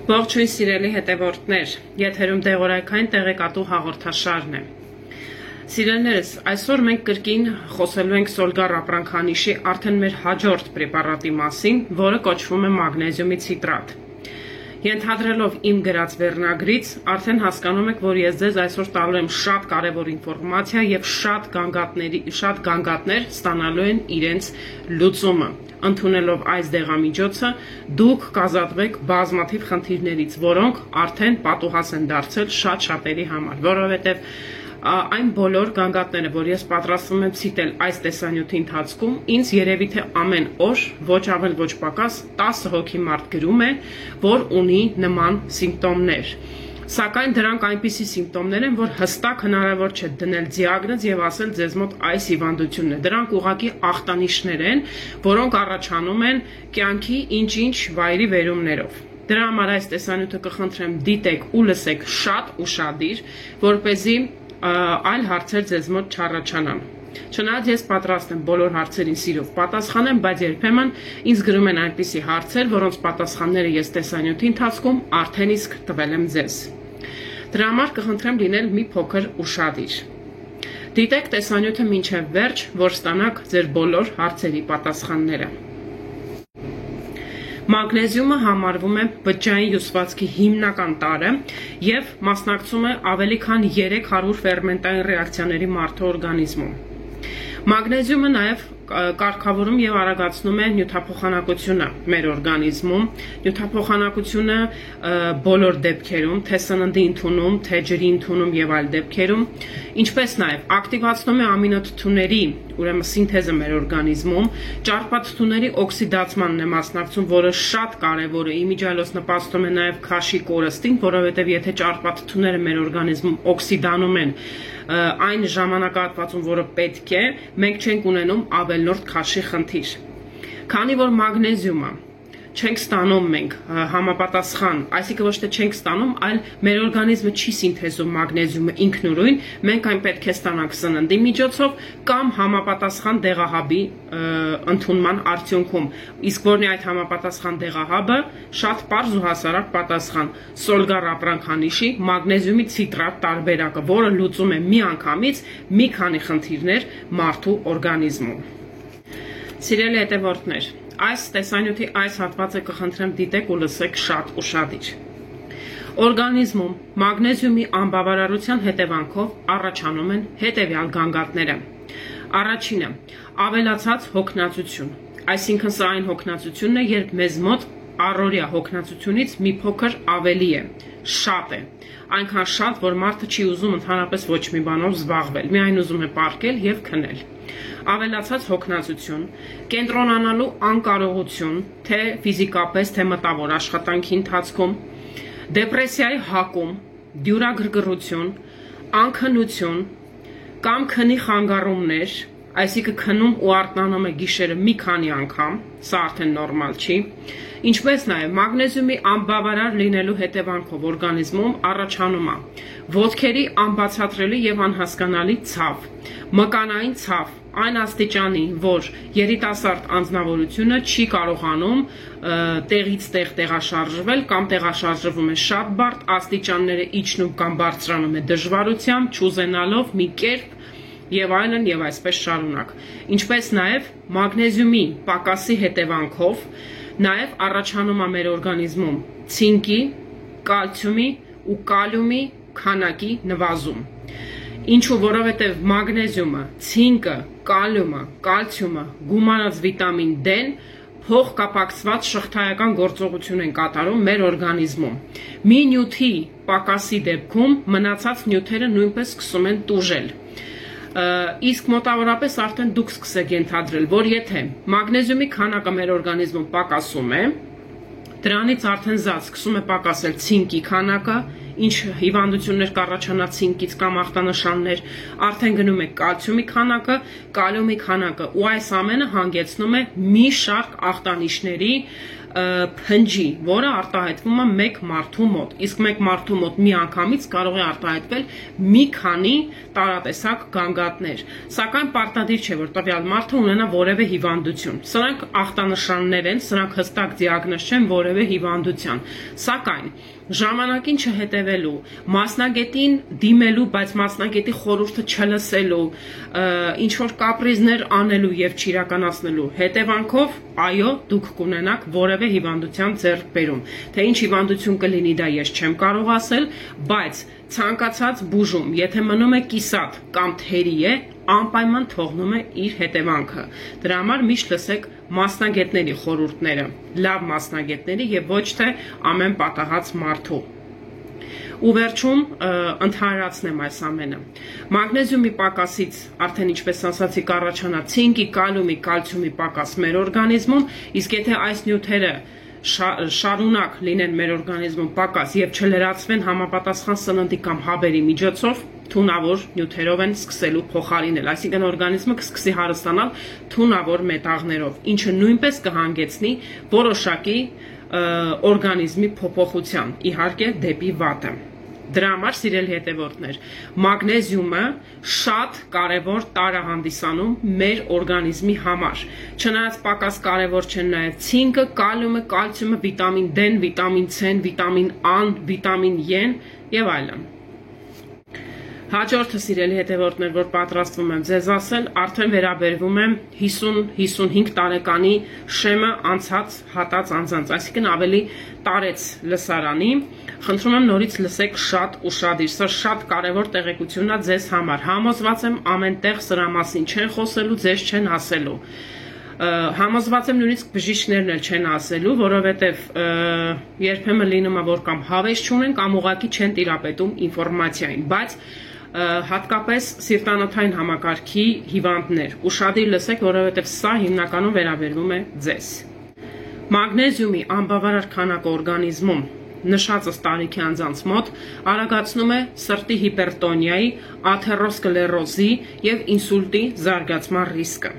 Ողջույն սիրելի հետևորդներ, եթերում տեղորայքային տեղեկատու հաղորդաշարն է։ Սիրելիներս, այսօր մենք կրկին խոսելու ենք Սոլգար ապրանքանիշի արդեն մեր հաջորդ պրեպարատի մասին, որը կոչվում է մագնեզիումի ցիտրատ։ Ենթադրելով իմ գրած վերնագրից, արդեն հասկանում եք, որ ես ձեզ այսօր տալու եմ շատ կարևոր ինֆորմացիա եւ շատ գանգատներ ստանալու են իրենց լուծումը։ Ընդունելով այս դեղամիջոցը, դուք կազատվեք բազմաթիվ խնդիրներից, որոնք արդեն պատուհաս են դարձել շատ շատերի համար, որովհետև այն բոլոր գանգատները, որ ես պատրաստվում եմ ցիտել այս տեսանյութի ընթացքում, ինձ երևի թե ամեն օր ոչ ավել ոչ պակաս 10 հոգի մարդ գրում է, որ ունի նման սիմպտոմներ։ Սակայն դրանք այնպիսի սիմպտոմներ են, որ հստակ հնարավոր չէ դնել դիագնոզ եւ ասել ձեզ մոտ այս հիվանդությունն է։ Դրանք ուղղակի ախտանիշներ են, որոնք առաջանում են կյանքի ինչ-ինչ վայրի վերումներով։ Դրա համար այս տեսանյութը կխնդրեմ դիտեք ու լսեք շատ ուշադիր, որպեսզի այլ հարցեր ձեզ մոտ չառաջանան։ Չնայած ես պատրաստ եմ բոլոր հարցերին սիրով պատասխանեմ, բայց երբեմն ինձ գրում են այնպիսի հարցեր, որոնց պատասխանները ես տեսանյութի ընթացքում արդեն իսկ տվել եմ ձեզ։ Դրա համար կխնդրեմ լինել մի փոքր ուշադիր։ Դիտեք տեսանյութը մինչև վերջ, որ ստանաք ձեր բոլոր հարցերի պատասխանները։ Մագնեզիումը համարվում է բջջային հյուսվածքի հիմնական տարրը եւ մասնակցում է ավելի քան 300 ֆերմենտային ռեակցիաների մարդու օրգանիզմում։ Մագնեզիումը նաեւ կարգավորում եւ արագացնում է նյութափոխանակությունը մեր օրգանիզմում։ Նյութափոխանակությունը բոլոր դեպքերում, թե սննդի ընդունում, թե ջրի ընդունում եւ այլ դեպքերում, ինչպես նաեւ ակտիվացնում է ամինոթթուների, ուրեմն սինթեզը մեր օրգանիզմում, ճարպաթթուների օքսիդացմանն է մասնակցում, որը շատ կարեւոր է, իմիջիայլոց նպաստում է նաեւ քաշի կորստին, որովհետեւ եթե ճարպաթթուները մեր օրգանիզմում օքսիդանում են այն ժամանակահատվածում, որը պետք է, մենք չենք ունենում ավելորդ քաշի խնդիր։ Քանի որ մագնեզիումը չենք ստանում մենք համապատասխան, այսինքն ոչ թե չենք ստանում, այլ մեր օրգանիզմը չի սինթեզում մագնեզիումը ինքնուրույն, մենք այն պետք է ստանանք սննդի միջոցով կամ համապատասխան դեղահաբի ընդունման արդյունքում։ Իսկ որն է այդ համապատասխան դեղահաբը, շատ պարզ ու հասարակ պատասխան՝ Սոլգար ապրանքանիշի մագնեզիումի ցիտրատ տարբերակը, որը լուծում է միանգամից մի քանի խնդիրներ մարդու օրգանիզմում։ Սիրելի հետևորդներ, այս տեսանյութի այս հատվածը կխնդրեմ դիտեք ու լսեք շատ ուշադիր։ Օրգանիզմում մագնեզիումի անբավարարության հետևանքով առաջանում են հետևյալ գանգատները։ Առաջինը՝ ավելացած հոգնածություն, այսինքն սա այն հոգնածությունն է, երբ մեզ մոտ առօրյա հոգնածությունից մի փոքր ավելի է, շատ է, այնքան շատ, որ մարդը չի ուզում ընդհանրապես ոչ մի բանով զբաղվել, միայն ուզում է պառկել եւ քնել։ Ավելացած հոգնածություն, կենտրոնանալու անկարողություն, թե ֆիզիկապես, թե մտավոր աշխատանքի ընթացքում, դեպրեսիայի հակում, դյուրագրգռություն, անքնություն կամ քնի խանգարումներ, այսինքն քնում ու արթնանում է գիշերը մի քանի անգամ, սա արդեն նորմալ չի, ինչպես նաև մագնեզիումի անբավարար լինելու հետևանքով օրգանիզմում առաջանում է ոտքերի անբացատրելի եւ անհասկանալի ցավ, մկանային ցավ, այն աստիճանի, որ երիտասարդ անձնավորությունը չի կարողանում տեղից տեղ տեղաշարժվել կամ տեղաշարժվում է շատ բարդ, աստիճանները իջնում կամ բարձրանում է դժվարությամբ, չուզենալով մի կերպ եւ այլն եւ այսպես շարունակ։ Ինչպես նաեւ մագնեզիումի պակասի հետևանքով նաեւ առաջանում է մեր օրգանիզմում ցինկի, կալցիումի ու կալիումի քանակի նվազում։ Ինչու, որովհետեւ մագնեզիումը, ցինկը, կալիումը, կալցիումը, գումանած վիտամին D-ն փոխկապակցված շղթայական գործողություն են կատարում մեր օրգանիզմում։ Մի նյութի պակասի դեպքում մնացած նյութերը նույնպես սկսում են տուժել։ Իսկ մոտավորապես արդեն դուք սկսեք ենթադրել, որ եթե մագնեզիումի քանակը մեր օրգանիզմում պակասում է, դրանից արդեն զատ սկսում է պակասել ցինկի քանակը, ինչ հիվանդություններ կառաջանա ցինկից կամ ախտանշաններ, արդեն գնում է կալցիումի քանակը, կալիումի քանակը, ու այս ամենը հանգեցնում է մի շարք ախտանիշների փնջի, որը արտահայտվում է մեկ մարդու մոտ, իսկ մեկ մարդու մոտ միանգամից կարող է արտահայտվել մի քանի տարատեսակ գանգատներ, սակայն պարտադիր չէ, որ տվյալ մարդը ունենա որևէ հիվանդություն։ Սրանք ախտանշաններ են, սրանք հստակ դիագնոզ չեն որևէ հիվանդության, սակայն ժամանակին չհետևելու, մասնագետին դիմելու, բայց մասնագետի խորհուրդը չլսելու, ինչ որ կապրիզներ անելու եւ չիրականացնելու հետևանքով, այո, դուք կունենաք որևէ հիվանդության ձեռքբերում։ Թե ինչ հիվանդություն կլինի, դա ես չեմ կարող ասել, բայց ցանկացած բուժում, եթե մնում է կիսատ կամ թերի է, անպայման թողնում է իր հետևանքը։ Դրա համար միշտ լսեք մասնագետների խորհուրդները, լավ մասնագետների եւ ոչ թե ամեն պատահած մարդու։ Ու վերջում ընդհանրացնեմ այս ամենը։ Մագնեզիումի պակասից արդեն ինչպես ասացի կառաջանա ցինկի, կալիումի, կալցիումի պակաս մեր օրգանիզմում, իսկ եթե այս նյութերը շարունակ լինեն մեր օրգանիզմում պակաս եւ չլրացվեն համապատասխան սննդի կամ հաբերի միջոցով, թունավոր նյութերով են սկսելու փոխարինել, այսինքն օրգանիզմը կսկսի հարստանալ թունավոր մետաղներով, ինչը նույնպես կհանգեցնի որոշակի օրգանիզմի փոփոխության, իհարկե դեպի վատը։ Դրա համար, սիրելի հետևորդներ, մագնեզիումը շատ կարևոր տարր է հանդիսանում մեր օրգանիզմի համար։ Չնայած պակաս կարևոր չեն նաև ցինկը, կալիումը, կալցիումը, վիտամին D-ն, վիտամին C-ն, վիտամին A-ն, վիտամին E-ն եւ այլն։ Հաջորդը, սիրելի հետևորդներ, որ պատրաստվում եմ ձեզ ասել, արդեն վերաբերվում է 50-55 տարեկանի շեմը անցած հատած անձանց, այսինքն ավելի տարեց լսարանի։ Խնդրում եմ նորից լսեք շատ ուշադիր, սա շատ կարևոր տեղեկությունն է ձեզ համար։ Համոզված եմ ամենտեղ սրա մասին չեն խոսելու, ձեզ չեն ասելու։ Համոզված եմ նույնիսկ բժիշկներն էլ չեն ասելու, որովհետև երբեմն լինում է, որ կամ հավես չունեն, կամ ուղղակի չեն տիրապետում ինֆորմացիային, բայց հատկապես սիրտանոթային համակարգի հիվանդներ, ուշադիր լսեք, որովհետև սա հիմնականում վերաբերվում է ձեզ։ Մագնեզիումի անբավարար քանակը օրգանիզմում նշածս տարիքի անձանց մոտ արագացնում է սրտի հիպերտոնիայի, աթերոսկլերոզի եւ ինսուլտի զարգացման ռիսկը։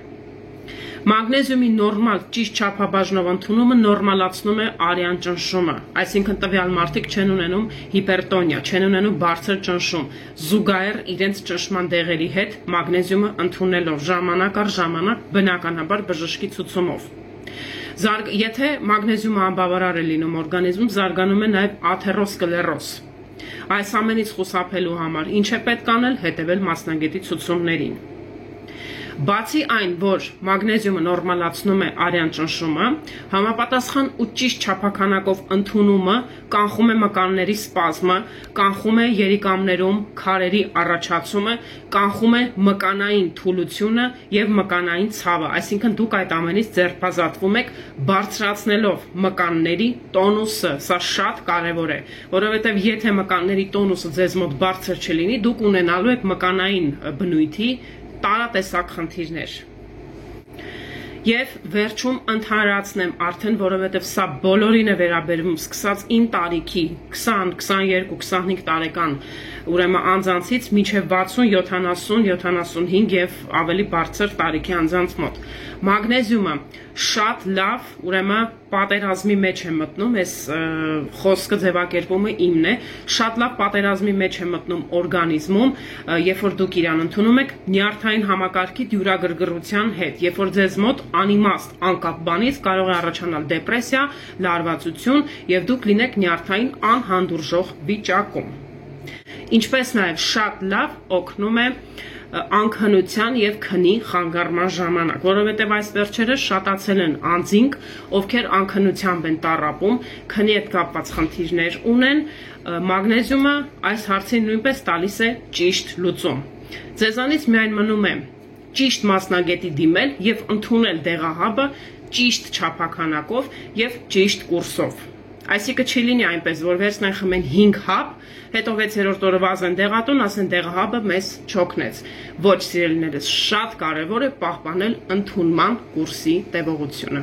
Մագնեզիումի նորմալ ճիշտ չափաբաժնով ընդունումը նորմալացնում է արյան ճնշումը, այսինքն տվյալ մարդիկ չեն ունենում հիպերտոնիա, չեն ունենում բարձր ճնշում, զուգահեռ իրենց ճնշման դեղերի հետ մագնեզիումը ընդունելով ժամանակ առ ժամանակ բնականաբար բժշկի ցուցումով։ Եթե մագնեզիումը անբավարար է լինում օրգանիզմում, զարգանում է նաև աթերոսկլերոզ։ Այս ամենից խուսափելու համար ինչ է պետք անել, հետևել մասնագետի ցուցումներին։ Բացի այն, որ մագնեզիումը նորմալացնում է արյան ճնշումը, համապատասխան ու ճիշտ չափականակով ընդունումը կանխում է մկանների սպազմը, կանխում է երիկամներում քարերի առաջացումը, կանխում է մկանային թուլությունը եւ մկանային ցավը, այսինքն դուք այդ ամենից ձերբազատվում եք, բարձրացնելով մկանների տոնուսը, սա շատ կարեւոր է, որովհետեւ եթե մկանների տոնուսը ձեզ մոտ բարձր չլինի, դուք ունենալու եք մկանային բնույթի տարատեսակ խնդիրներ։ Եվ վերջում ընդհանրացնեմ արդեն, որովհետև սա բոլորին է վերաբերվում, սկսած իմ տարիքի 20, 22, 25 տարեկան ուրեմն անձանցից մինչև 60, 70, 75 եւ ավելի բարձր տարիքի անձանց մոտ։ Մագնեզիումը շատ լավ, ուրեմն պատերազմի մեջ է մտնում, այս խոսքը ձևակերպումը իմն է, շատ լավ պատերազմի մեջ է մտնում օրգանիզմում, երբ որ դուք իրան ընդունում եք նյարդային համակարգի դյուրագրգռության հետ, երբ որ ձեզ մոտ անիմաստ անկապ բանից կարող է առաջանալ դեպրեսիա, լարվածություն եւ դուք լինեք նյարդային անհանդուրժող վիճակում։ Ինչպես նաև շատ լավ օգնում է անքնության եւ քնի խանգարման ժամանակ, որովհետեւ այս վերջերս շատացել են անձինք, ովքեր անքնությամբ են տառապում, քնի հետ կապված խնդիրներ ունեն, մագնեզիումը այս հարցին նույնպես տալիս է ճիշտ լուծում։ Ձեզանից միայն մնում է ճիշտ մասնագետի դիմել եւ ընդունել դեղահաբը ճիշտ չափականակով եւ ճիշտ կուրսով։ Այսինքն չի լինի այնպես, որ վերցնեն խմեն 5 հաբ, հետո 6-րդ օրը վազեն դեղատուն, ասեն դեղահաբը մեզ չօգնեց։ Ոչ, սիրելիներս, շատ կարևոր է պահպանել ընդունման կուրսի տևողությունը։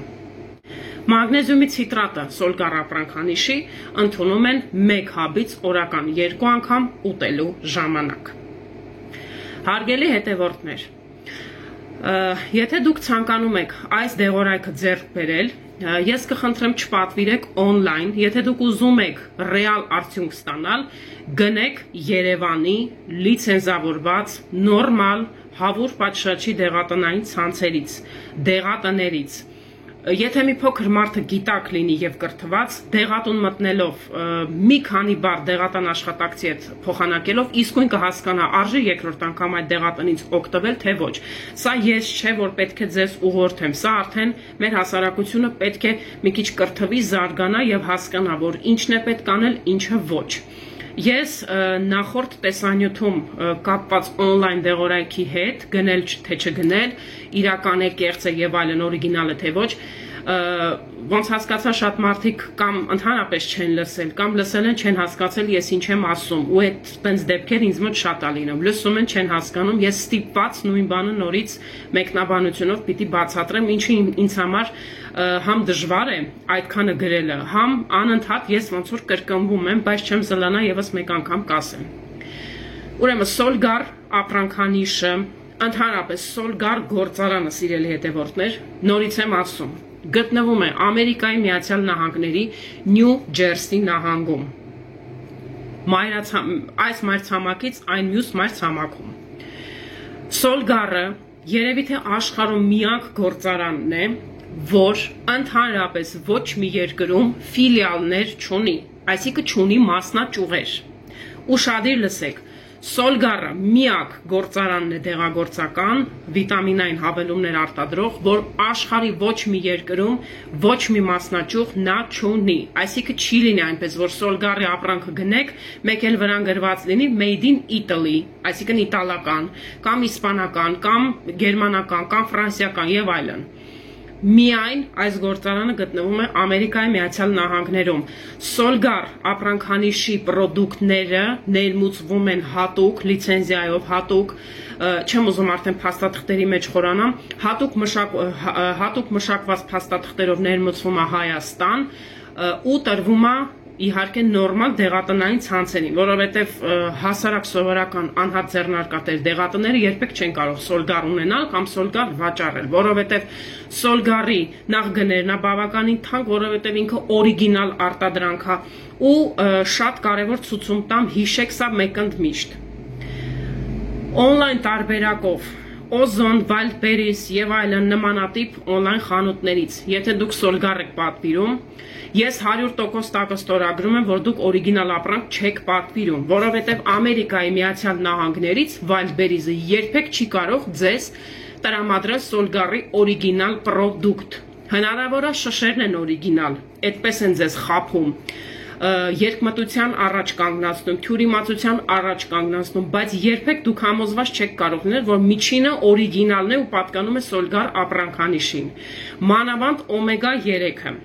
Մագնեզիումի ցիտրատը սոլկառապրանքանիշի ընդունում են 1 հաբից օրական 2 անգամ ուտելու ժամանակ։ Հարգելի հետևորդներ, եթե դուք ցանկանում եք այս դեղորայքը ձեռք բերել, ես կխնդրեմ չպատվիրեք on-line, եթե դուք ուզում եք ռեալ արդյունք ստանալ, գնեք Երևանի լիցենզավորված, նորմալ, հավուր պատշաճի դեղատնային ցանցերից, դեղատներից։ Եթե մի փոքր մարդը գիտակ լինի եւ կրթված, դեղատուն մտնելով մի քանի բառ դեղատան աշխատակցի հետ փոխանակելով, իսկույն կհասկանա արժի երկրորդ անգամ այդ դեղատնից օգտվել, թե ոչ։ Սա ես չէ, որ պետք է ձեզ ուղղորդեմ, սա արդեն մեր հասարակությունը պետք է մի քիչ կրթվի, զարգանա եւ հասկանա, որ ինչն է պետք անել, ինչը ոչ։ Ես նախորդ տեսանյութում կապված on-line դեղորայքի հետ, գնել թե չգնել, իրական է, կեղծ է եւ այլն, օրիգինալ է թե ոչ, ոնց հասկացա շատ մարդիկ կամ ընդհանրապես չեն լսել, կամ լսել են, չեն հասկացել ես ինչ եմ ասում, ու այդ տենց դեպքեր ինձ մոտ շատ ա լինում, լսում են, չեն հասկանում, ես ստիպված նույն բանը նորից մեկնաբանությունով պիտի բացատրեմ, ինչը ինձ համար համ դժվար է այդքանը գրելը, համ անընդհատ ես ոնց որ կրկնվում եմ, բայց չեմ զլանա եւս մեկ անգամ կասեմ։ Ուրեմն Սոլգար ապրանքանիշը, ընդհանրապես Սոլգար գործարանը, սիրելի հետևորդներ, նորից եմ ասում, գտնվում է Ամերիկայի Միացյալ Նահանգների Նյու Ջերսի նահանգում։ Այս մայրցամաքից այն մյուս մայրցամաքում։ Սոլգարը երևի թե աշխարհում միակ գործարանն է, որ ընդհանրապես ոչ մի երկրում ֆիլիալներ չունի, այսինքն չունի մասնաճյուղեր։ Ուշադիր լսեք, Սոլգարը միակ գործարանն է դեղագործական, վիտամինային հավելումներ արտադրող, որ աշխարհի ոչ մի երկրում ոչ մի մասնաճյուղ նա չունի, այսինքն չի լինի այնպես, որ Սոլգարի ապրանքը գնեք, մեկ էլ վրան գրված լինի Made in Italy, այսինքն իտալական, կամ իսպանական, կամ գերմանական, կամ ֆրանսիական եւ այլն։ Միայն այս գործարանը գտնվում է Ամերիկայի Միացյալ Նահանգներում։ Սոլգար ապրանքանիշի պրոդուկտները ներմուծվում են հատուկ լիցենզիայով, հատուկ, չեմ ուզում արդեն փաստաթղթերի մեջ խորանամ, հատուկ մշակված փաստաթղթերով ներմուծվում է Հայաստան ու տրվում է իհարկե նորմալ դեղատնային ցանցերին, որովհետև հասարակ սովորական անհատ ձեռնարկատեր դեղատները երբեք չեն կարող Սոլգար ունենալ կամ Սոլգար վաճառել, որովհետև Սոլգարի նախ գներն է բավականին թանկ, որովհետև ինքը օրիգինալ արտադրանք է ու շատ կարևոր ցուցում տամ, հիշեք սա մեկընդմիշտ։ Օնլայն տարբերակով Օզոն, Վայլդբերիս եւ այլն նմանատիպ օնլայն խանութներից, եթե դուք Սոլգար եք պատվիրում, ես 100% տակը ստորագրում եմ, որ դուք օրիգինալ ապրանք չեք պատվիրում, որովհետև Ամերիկայի Միացյալ Նահանգներից Վայլդբերիսը երբեք չի կարող ձեզ տրամադրել Սոլգարի օրիգինալ պրոդուկտ։ Հնարավոր է շշերն են օրիգինալ, այդպես են ձեզ խաբում, երկմտության առաջ կանգնացնում, թյուրիմացության առաջ կանգնացնում, բայց երբեք դուք համոզված չեք կարող լինել, որ միջինը օրիգինալն է ու պատկանում է Սոլգար ապրանքանիշին։ Մանավանդ օմեգա 3-ը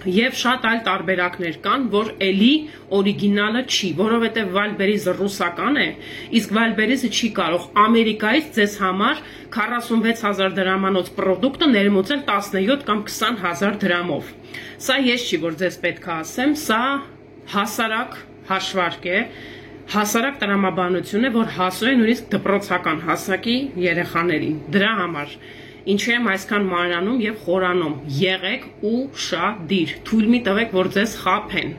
եւ շատ այլ տարբերակներ կան, որ էլի օրիգինալը չի, որովհետեւ Վայլդբերիսը ռուսական է, իսկ Վայլդբերիսը չի կարող Ամերիկայից ձեզ համար 46000 դրամանոց պրոդուկտը ներմուծել 17 կամ 20000 դրամով։ Սա ես չի, որ ձեզ պետք է ասեմ, սա հասարակ հաշվարկ է, հասարակ տրամաբանություն է, որ հասու է նույնիսկ դպրոցական հասակի երեխաներին։ Դրա համար ինչու եմ այսքան մանրանում եւ խորանում, եղեք ուշադիր, թույլ մի տվեք, որ ձեզ խաբեն։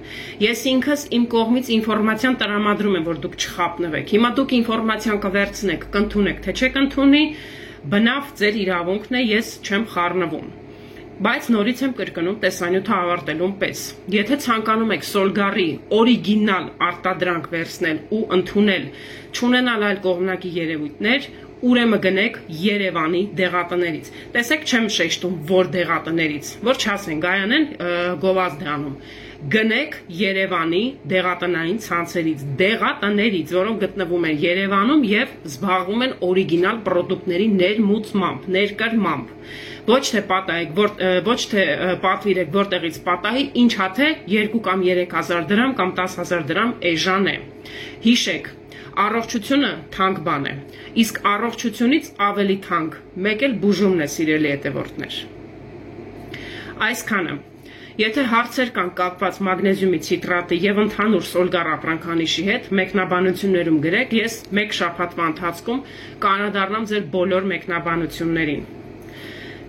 Ես ինքս իմ կողմից ինֆորմացիան տրամադրում եմ, որ դուք չխաբնվեք։ Հիմա դուք ինֆորմացիան կվերցնեք, կընդունեք, թե չեք ընդունի, բնավ ձեր իրավունքն է, ես չեմ խառնվում։ Բայց նորից եմ կրկնում տեսանյութը ավարտելուն պես։ Եթե ցանկանում եք Սոլգարի օրիգինալ արտադրանք վերցնել ու ընդունել, չունենալ այլ կողմնակի երևույթներ, ուրեմն գնեք Երևանի դեղատներից։ Տեսեք, չեմ շեշտում, որ դեղատներից, որ չասեն Գայանեն գովազդ է անում։ Գնեք Երևանի դեղատնային ցանցերից, դեղատներից, որոնք գտնվում են Երևանում եւ զբաղվում են օրիգինալ պրոդուկտների ներմուծմամբ, ներկրմամբ։ Ոչ թե պատահեք, ոչ թե պատվիրեք, որտեղից պատահի, ինչ հաթե 2 կամ 3000 դրամ կամ 10000 դրամ էժան է։ Հիշեք, առողջությունը թանկ բան է, իսկ առողջությունից ավելի թանկ մեկ էլ բուժումն է, սիրելի հետևորդներ։ Այսքանը։ Եթե հարցեր կան կապված մագնեզիումի ցիտրատի եւ ընդհանուր Սոլգար ապրանքանիշի հետ, մեկնաբանություններում գրեք, ես 1 շաբաթվա ընթացքում կանադառնամ ձեր բոլոր մեկնաբանություններին։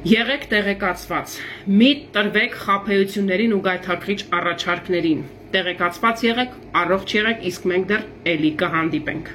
Եղեք տեղեկացված, մի տրվեք խաբեություններին ու գայթակղիչ առաջարկներին, տեղեկացված եղեք, առողջ եղեք, իսկ մենք դեռ էլի կհանդիպենք։